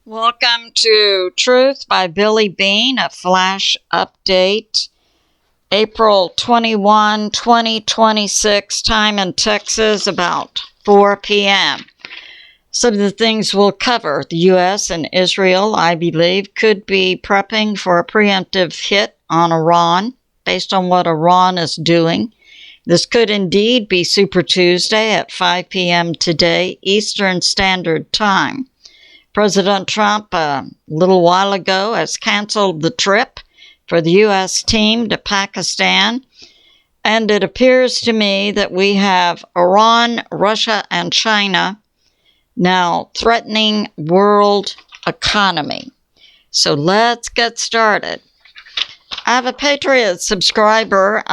Welcome to Truth by Billie Beene, a flash update. April 21, 2026, time in Texas, about 4 p.m. Some of the things we'll cover. The U.S. and Israel, I believe, could be prepping for a preemptive hit on Iran, based on what Iran is doing. This could indeed be Super Tuesday at 5 p.m. today, Eastern Standard Time. President Trump, a little while ago, has canceled the trip for the U.S. team to Pakistan, and it appears to me that we have Iran, Russia, and China now threatening world economy. So let's get started. I have a Patriot subscriber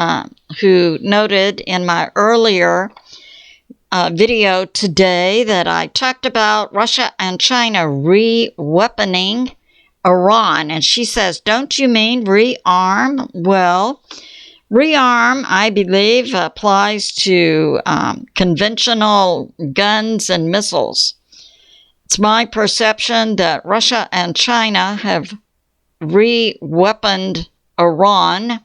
who noted in my earlier video today that I talked about Russia and China re-weaponing Iran. And she says, don't you mean rearm? Well, rearm, I believe, applies to conventional guns and missiles. It's my perception that Russia and China have re-weaponed Iran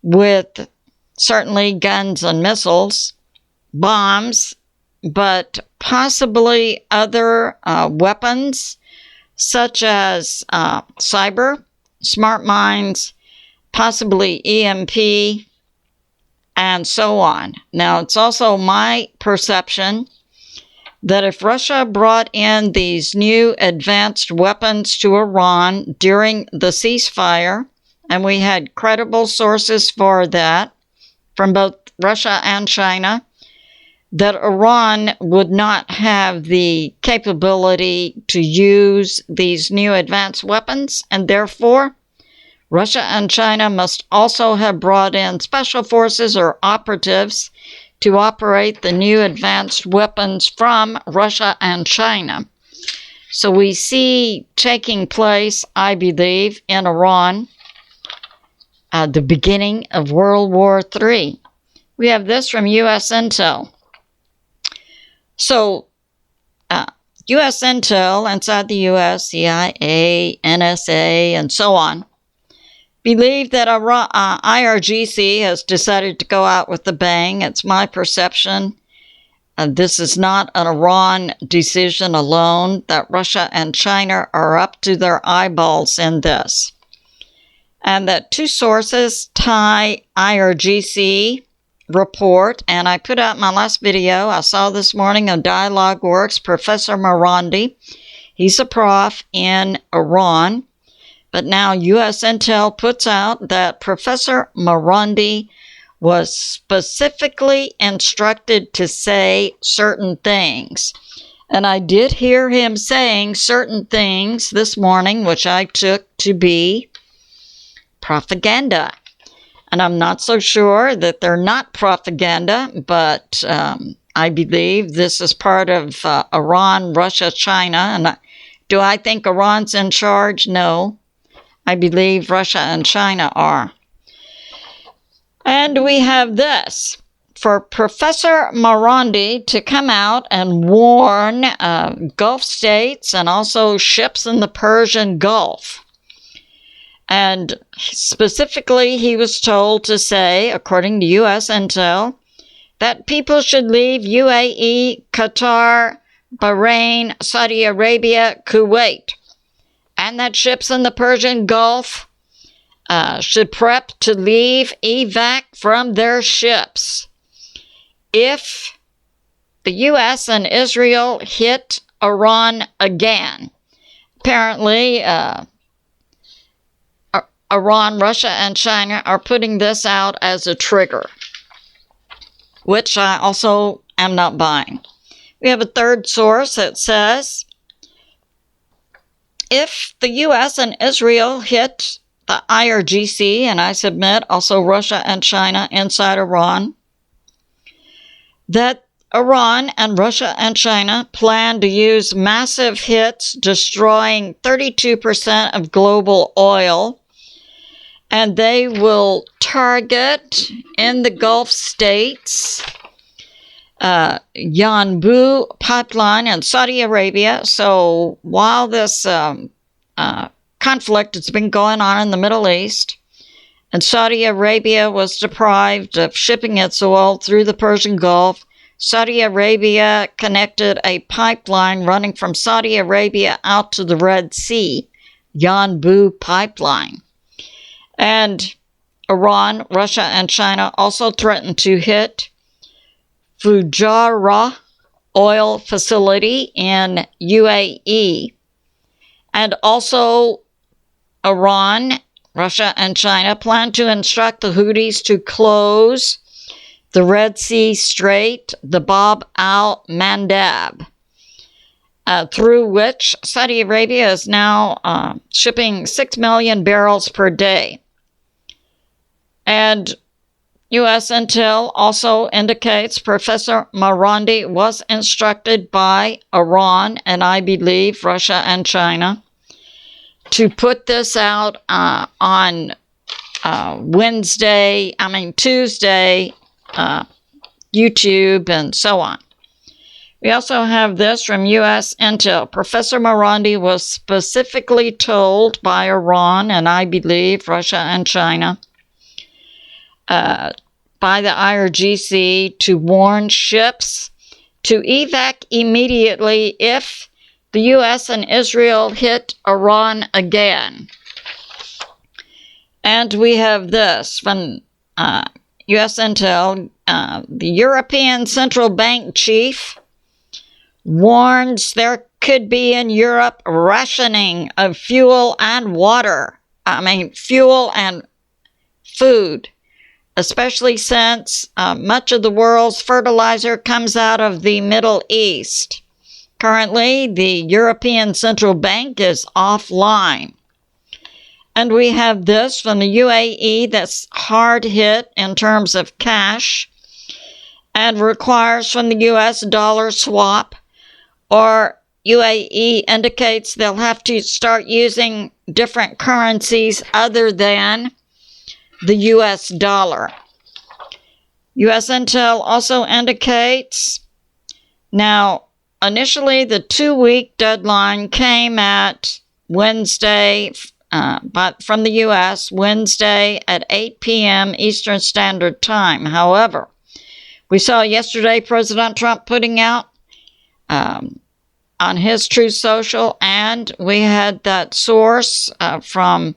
with certainly guns and missiles, bombs, but possibly other weapons such as cyber, smart mines, possibly EMP, and so on. Now, it's also my perception that if Russia brought in these new advanced weapons to Iran during the ceasefire, and we had credible sources for that from both Russia and China, that Iran would not have the capability to use these new advanced weapons, and therefore Russia and China must also have brought in special forces or operatives to operate the new advanced weapons from Russia and China. So we see taking place, I believe, in Iran, the beginning of World War III. We have this from U.S. Intel. So, U.S. Intel inside the U.S., CIA, NSA, and so on, believe that IRGC has decided to go out with a bang. It's my perception. This is not an Iran decision alone, that Russia and China are up to their eyeballs in this. And that two sources tie IRGC report, and I put out my last video. I saw this morning on DialogueWorks, Professor Marandi. He's a prof in Iran, but now U.S. Intel puts out that Professor Marandi was specifically instructed to say certain things. And I did hear him saying certain things this morning, which I took to be propaganda. And I'm not so sure that they're not propaganda, but I believe this is part of Iran, Russia, China. And do I think Iran's in charge? No. I believe Russia and China are. And we have this. For Professor Marandi to come out and warn Gulf states and also ships in the Persian Gulf. And specifically, he was told to say, according to U.S. Intel, that people should leave UAE, Qatar, Bahrain, Saudi Arabia, Kuwait, and that ships in the Persian Gulf should prep to leave evac from their ships if the U.S. and Israel hit Iran again. Apparently, Iran, Russia, and China are putting this out as a trigger, which I also am not buying. We have a third source that says, if the U.S. and Israel hit the IRGC, and I submit also Russia and China inside Iran, that Iran and Russia and China plan to use massive hits, destroying 32% of global oil, and they will target in the Gulf states Yanbu pipeline in Saudi Arabia. So while this conflict has been going on in the Middle East, and Saudi Arabia was deprived of shipping its oil through the Persian Gulf, Saudi Arabia connected a pipeline running from Saudi Arabia out to the Red Sea, Yanbu pipeline. And Iran, Russia, and China also threatened to hit Fujairah oil facility in UAE. And also Iran, Russia, and China plan to instruct the Houthis to close the Red Sea Strait, the Bab al-Mandab, through which Saudi Arabia is now shipping 6 million barrels per day. And U.S. intel also indicates Professor Marandi was instructed by Iran, and I believe Russia and China, to put this out on Tuesday, YouTube, and so on. We also have this from U.S. intel. Professor Marandi was specifically told by Iran, and I believe Russia and China, by the IRGC to warn ships to evac immediately if the U.S. and Israel hit Iran again. And we have this from U.S. intel. The European Central Bank chief warns there could be in Europe rationing of fuel and food, especially since much of the world's fertilizer comes out of the Middle East. Currently, the European Central Bank is offline. And we have this from the UAE that's hard hit in terms of cash and requires from the US dollar swap, or UAE indicates they'll have to start using different currencies other than the US dollar. US intel also indicates, now initially the 2-week deadline came at Wednesday, but from the US, Wednesday at 8 p.m. Eastern Standard Time. However, we saw yesterday President Trump putting out on his Truth Social, and we had that source from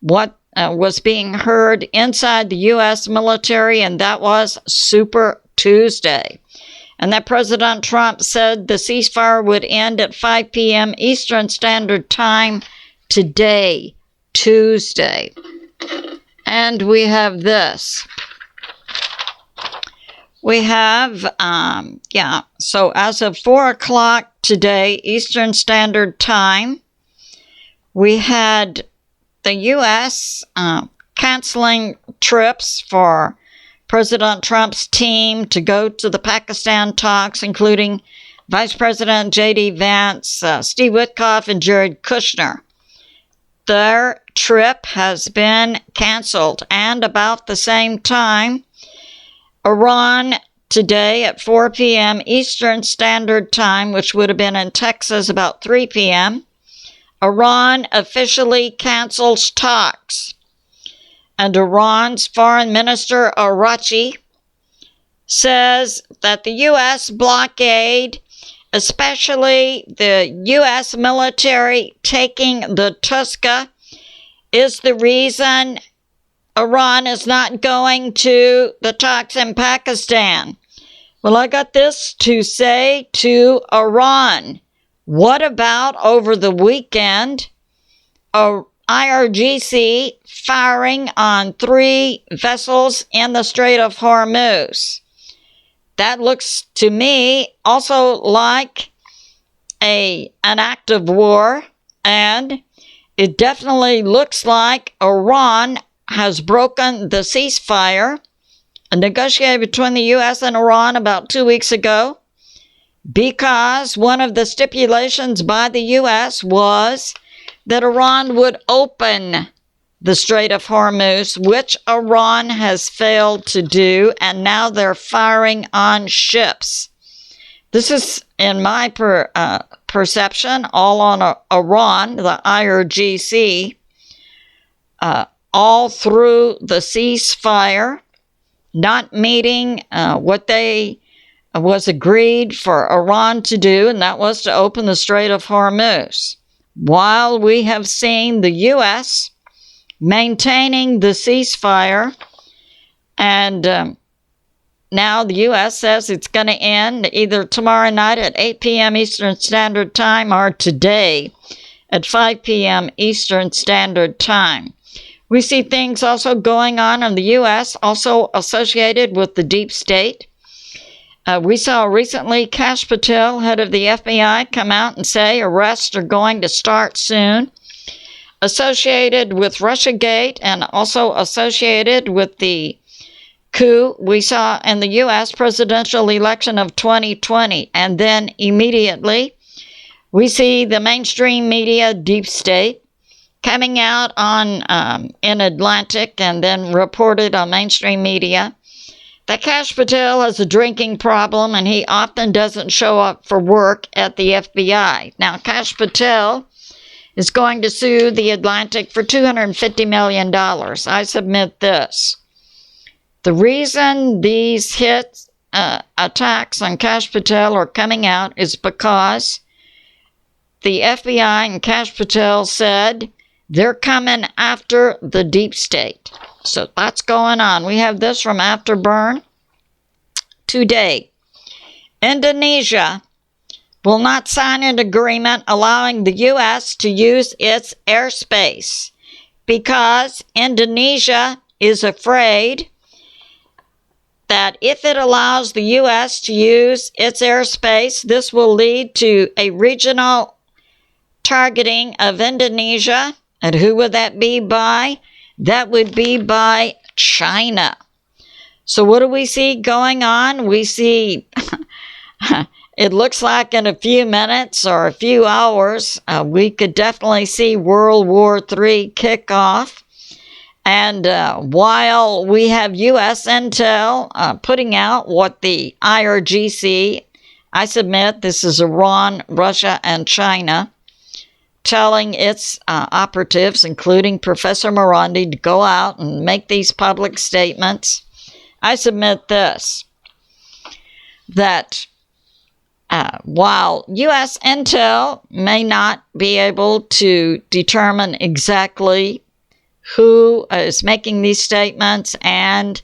what was being heard inside the U.S. military, and that was Super Tuesday. And that President Trump said the ceasefire would end at 5 p.m. Eastern Standard Time today, Tuesday. And we have this. We have, so as of 4 o'clock today, Eastern Standard Time, we had the U.S. Canceling trips for President Trump's team to go to the Pakistan talks, including Vice President J.D. Vance, Steve Witkoff, and Jared Kushner. Their trip has been canceled. And about the same time, Iran today at 4 p.m. Eastern Standard Time, which would have been in Texas about 3 p.m., Iran officially cancels talks. And Iran's Foreign Minister Araghchi says that the U.S. blockade, especially the U.S. military taking the TUES, is the reason Iran is not going to the talks in Pakistan. Well, I got this to say to Iran. What about over the weekend, IRGC firing on 3 vessels in the Strait of Hormuz? That looks to me also like an act of war, and it definitely looks like Iran has broken the ceasefire negotiated between the U.S. and Iran about 2 weeks ago, because one of the stipulations by the U.S. was that Iran would open the Strait of Hormuz, which Iran has failed to do, and now they're firing on ships. This is, in my perception, all on Iran, the IRGC, all through the ceasefire, not meeting what was agreed for Iran to do, and that was to open the Strait of Hormuz. While we have seen the U.S. maintaining the ceasefire, and now the U.S. says it's going to end either tomorrow night at 8 p.m. Eastern Standard Time or today at 5 p.m. Eastern Standard Time. We see things also going on in the U.S., also associated with the deep state. We saw recently Kash Patel, head of the FBI, come out and say arrests are going to start soon, associated with Russiagate and also associated with the coup we saw in the U.S. presidential election of 2020. And then immediately, we see the mainstream media, deep state, coming out on in Atlantic and then reported on mainstream media that Kash Patel has a drinking problem and he often doesn't show up for work at the FBI. Now, Kash Patel is going to sue the Atlantic for $250 million. I submit this. The reason these attacks on Kash Patel are coming out is because the FBI and Kash Patel said they're coming after the deep state. So that's going on. We have this from Afterburn today. Indonesia will not sign an agreement allowing the U.S. to use its airspace because Indonesia is afraid that if it allows the U.S. to use its airspace, this will lead to a regional targeting of Indonesia. And who would that be by? That would be by China. So what do we see going on? We see, it looks like in a few minutes or a few hours, we could definitely see World War III kick off. And while we have U.S. intel putting out what the IRGC, I submit this is Iran, Russia, and China, telling its operatives, including Professor Morandi, to go out and make these public statements. I submit this, that while U.S. intel may not be able to determine exactly who is making these statements and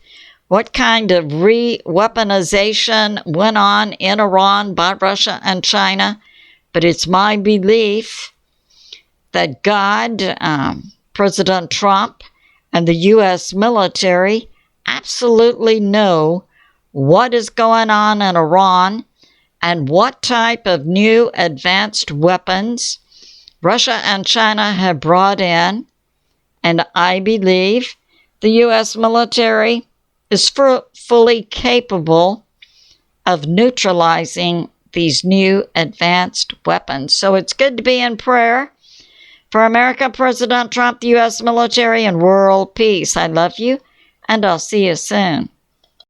what kind of re-weaponization went on in Iran by Russia and China, but it's my belief that God, President Trump, and the U.S. military absolutely know what is going on in Iran and what type of new advanced weapons Russia and China have brought in. And I believe the U.S. military is fully capable of neutralizing these new advanced weapons. So it's good to be in prayer for America, President Trump, the U.S. military, and world peace. I love you, and I'll see you soon.